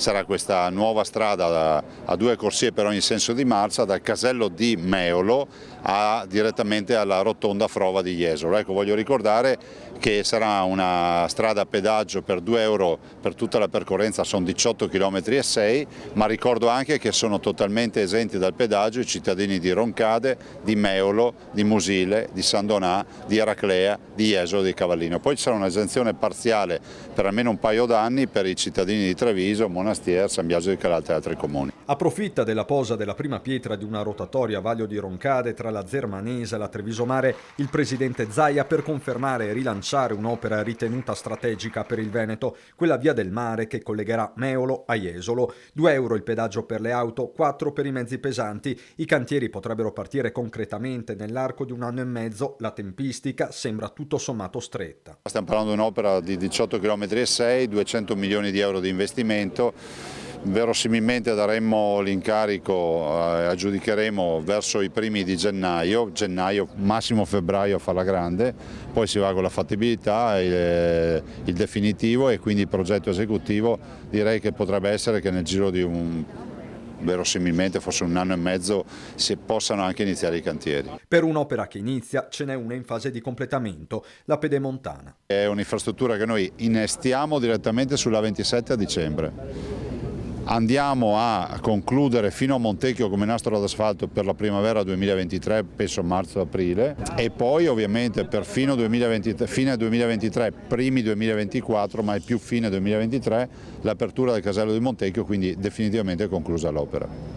sarà questa nuova strada a 2 corsie per ogni senso di marcia dal casello di Meolo direttamente alla rotonda Frova di Jesolo. Ecco, voglio ricordare che sarà una strada a pedaggio per 2 euro per tutta la percorrenza, sono 18 km e 6, ma ricordo anche che sono totalmente esenti dal pedaggio i cittadini di Roncade, di Meolo, di Musile, di San Donà, di Eraclea, di Jesolo e di Cavallino. Poi ci sarà un'esenzione parziale per almeno un paio d'anni per i cittadini di Treviso, Monastier, San Biagio di Calalta e altri comuni. Approfitta della posa della prima pietra di una rotatoria a Vaglio di Roncade tra la Zermanese e la Treviso Mare il presidente Zaia per confermare e rilanciare un'opera ritenuta strategica per il Veneto, quella via del mare che collegherà Meolo a Jesolo. 2 euro il pedaggio per le auto, 4 per i mezzi pesanti. I cantieri potrebbero partire concretamente nell'arco di 1 anno e mezzo. La tempistica sembra tutto sommato stretta. Stiamo parlando di un'opera di 18 km e 6, 200 milioni di euro di investimento. Verosimilmente daremmo l'incarico, aggiudicheremo verso i primi di gennaio, massimo febbraio a farla grande, poi si va con la fattibilità, il definitivo e quindi il progetto esecutivo. Direi che potrebbe essere che nel giro di verosimilmente forse 1 anno e mezzo si possano anche iniziare i cantieri. Per un'opera che inizia ce n'è una in fase di completamento, la Pedemontana. È un'infrastruttura che noi innestiamo direttamente sulla 27 a dicembre. Andiamo a concludere fino a Montecchio come nastro d'asfalto per la primavera 2023, penso marzo-aprile, e poi ovviamente per fine 2023, primi 2024, ma è più fine 2023, l'apertura del casello di Montecchio, quindi definitivamente conclusa l'opera.